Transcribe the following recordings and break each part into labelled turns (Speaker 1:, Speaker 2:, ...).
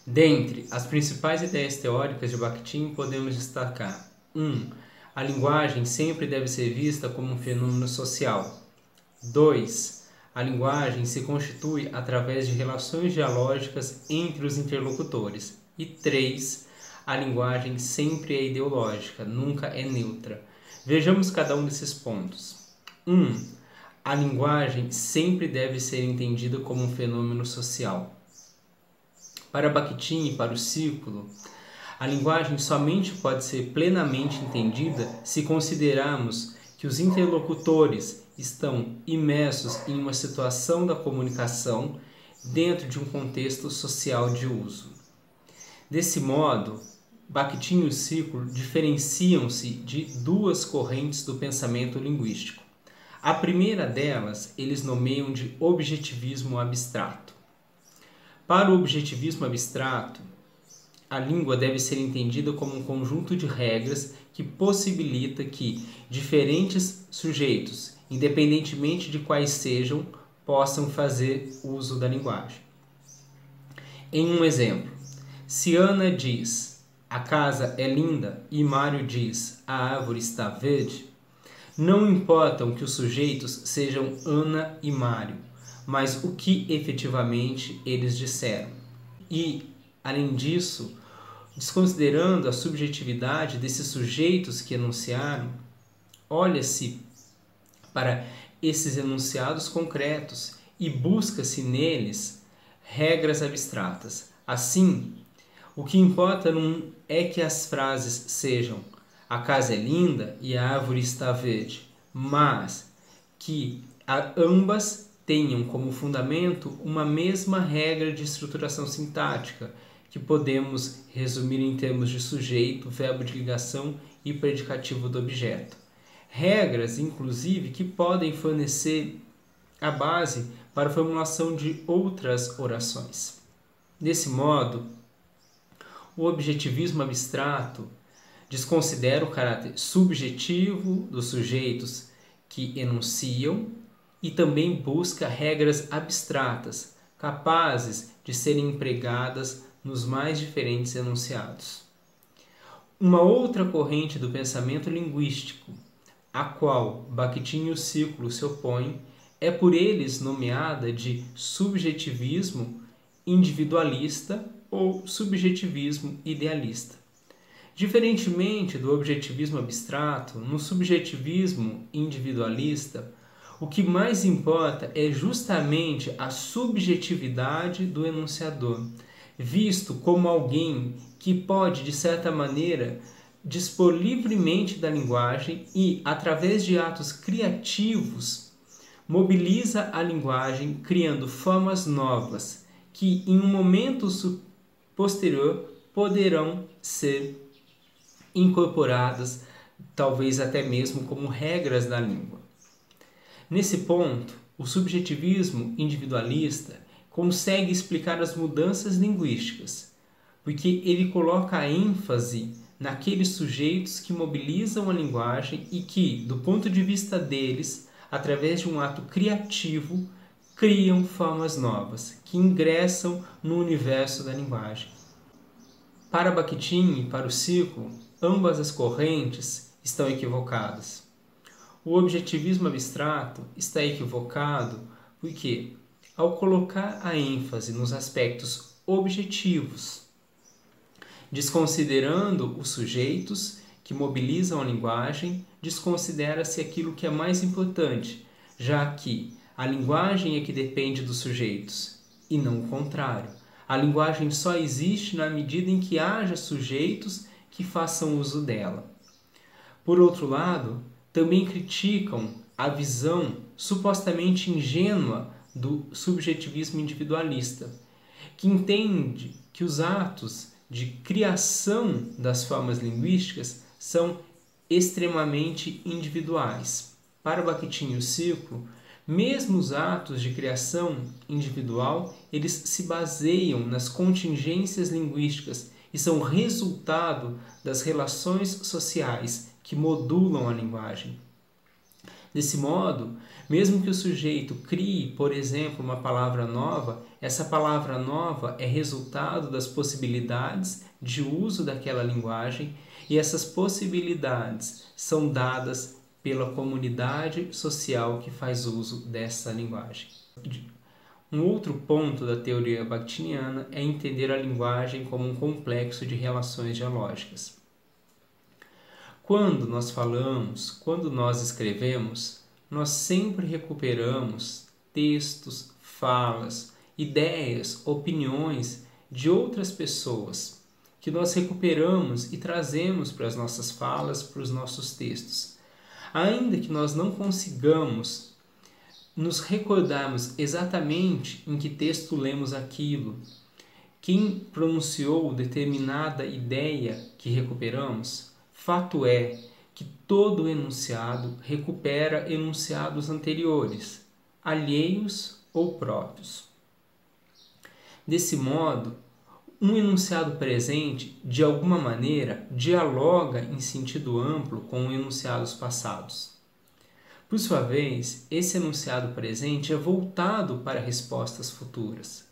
Speaker 1: Dentre as principais ideias teóricas de Bakhtin, podemos destacar 1. A linguagem sempre deve ser vista como um fenômeno social. 2. A linguagem se constitui através de relações dialógicas entre os interlocutores. E 3. A linguagem sempre é ideológica, nunca é neutra. Vejamos cada um desses pontos. 1. A linguagem sempre deve ser entendida como um fenômeno social. Para Bakhtin e para o Círculo, a linguagem somente pode ser plenamente entendida se considerarmos que os interlocutores estão imersos em uma situação da comunicação dentro de um contexto social de uso. Desse modo, Bakhtin e o Círculo diferenciam-se de duas correntes do pensamento linguístico. A primeira delas eles nomeiam de objetivismo abstrato. Para o objetivismo abstrato, a língua deve ser entendida como um conjunto de regras que possibilita que diferentes sujeitos, independentemente de quais sejam, possam fazer uso da linguagem. Em um exemplo, se Ana diz "a casa é linda" e Mário diz "a árvore está verde", não importam que os sujeitos sejam Ana e Mário, mas o que efetivamente eles disseram. E, além disso, desconsiderando a subjetividade desses sujeitos que enunciaram, olha-se para esses enunciados concretos e busca-se neles regras abstratas. Assim, o que importa não é que as frases sejam "a casa é linda" e "a árvore está verde", mas que ambas tenham como fundamento uma mesma regra de estruturação sintática, que podemos resumir em termos de sujeito, verbo de ligação e predicativo do objeto. Regras, inclusive, que podem fornecer a base para a formulação de outras orações. Desse modo, o objetivismo abstrato desconsidera o caráter subjetivo dos sujeitos que enunciam e também busca regras abstratas, capazes de serem empregadas nos mais diferentes enunciados. Uma outra corrente do pensamento linguístico, a qual Bakhtin e o Círculo se opõem, é por eles nomeada de subjetivismo individualista ou subjetivismo idealista. Diferentemente do objetivismo abstrato, no subjetivismo individualista, o que mais importa é justamente a subjetividade do enunciador, visto como alguém que pode, de certa maneira, dispor livremente da linguagem e, através de atos criativos, mobiliza a linguagem criando formas novas que, em um momento posterior, poderão ser incorporadas, talvez até mesmo como regras da língua. Nesse ponto, o subjetivismo individualista consegue explicar as mudanças linguísticas, porque ele coloca a ênfase naqueles sujeitos que mobilizam a linguagem e que, do ponto de vista deles, através de um ato criativo, criam formas novas, que ingressam no universo da linguagem. Para Bakhtin e para o Círculo, ambas as correntes estão equivocadas. O objetivismo abstrato está equivocado porque, ao colocar a ênfase nos aspectos objetivos, desconsiderando os sujeitos que mobilizam a linguagem, desconsidera-se aquilo que é mais importante, já que a linguagem é que depende dos sujeitos, e não o contrário. A linguagem só existe na medida em que haja sujeitos que façam uso dela. Por outro lado, também criticam a visão supostamente ingênua do subjetivismo individualista, que entende que os atos de criação das formas linguísticas são extremamente individuais. Para Bakhtin e o Círculo, mesmo os atos de criação individual, eles se baseiam nas contingências linguísticas e são resultado das relações sociais que modulam a linguagem. Desse modo, mesmo que o sujeito crie, por exemplo, uma palavra nova, essa palavra nova é resultado das possibilidades de uso daquela linguagem e essas possibilidades são dadas pela comunidade social que faz uso dessa linguagem. Um outro ponto da teoria bakhtiniana é entender a linguagem como um complexo de relações dialógicas. Quando nós falamos, quando nós escrevemos, nós sempre recuperamos textos, falas, ideias, opiniões de outras pessoas que nós recuperamos e trazemos para as nossas falas, para os nossos textos. Ainda que nós não consigamos nos recordarmos exatamente em que texto lemos aquilo, quem pronunciou determinada ideia que recuperamos, fato é que todo enunciado recupera enunciados anteriores, alheios ou próprios. Desse modo, um enunciado presente, de alguma maneira, dialoga em sentido amplo com enunciados passados. Por sua vez, esse enunciado presente é voltado para respostas futuras.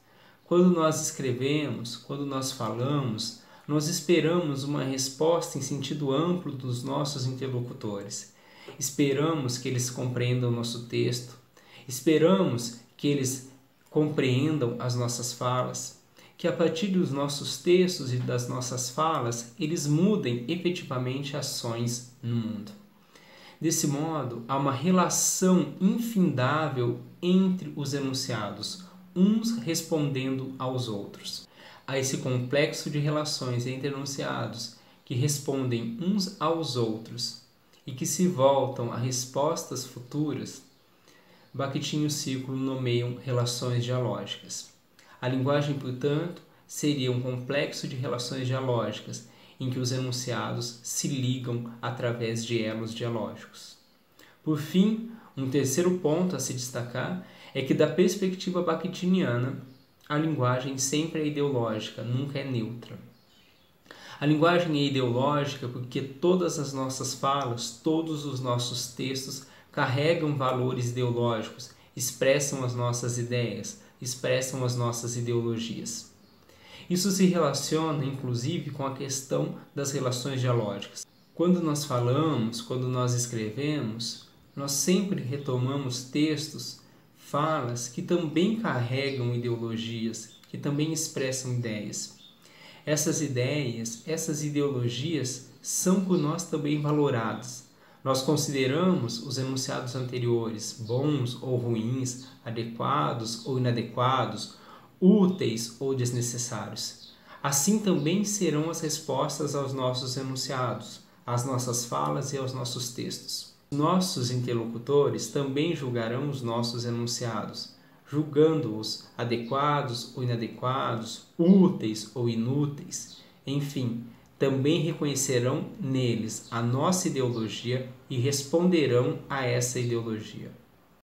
Speaker 1: Quando nós escrevemos, quando nós falamos, nós esperamos uma resposta em sentido amplo dos nossos interlocutores. Esperamos que eles compreendam o nosso texto, esperamos que eles compreendam as nossas falas, que a partir dos nossos textos e das nossas falas, eles mudem efetivamente ações no mundo. Desse modo, há uma relação infindável entre os enunciados, uns respondendo aos outros. A esse complexo de relações entre enunciados que respondem uns aos outros e que se voltam a respostas futuras, Bakhtin e o círculo nomeiam relações dialógicas. A linguagem, portanto, seria um complexo de relações dialógicas em que os enunciados se ligam através de elos dialógicos. Por fim, um terceiro ponto a se destacar é que, da perspectiva bakhtiniana, a linguagem sempre é ideológica, nunca é neutra. A linguagem é ideológica porque todas as nossas falas, todos os nossos textos carregam valores ideológicos, expressam as nossas ideias, expressam as nossas ideologias. Isso se relaciona, inclusive, com a questão das relações dialógicas. Quando nós falamos, quando nós escrevemos, nós sempre retomamos textos, falas que também carregam ideologias, que também expressam ideias. Essas ideias, essas ideologias são por nós também valoradas. Nós consideramos os enunciados anteriores bons ou ruins, adequados ou inadequados, úteis ou desnecessários. Assim também serão as respostas aos nossos enunciados, às nossas falas e aos nossos textos. Nossos interlocutores também julgarão os nossos enunciados, julgando-os adequados ou inadequados, úteis ou inúteis. Enfim, também reconhecerão neles a nossa ideologia e responderão a essa ideologia.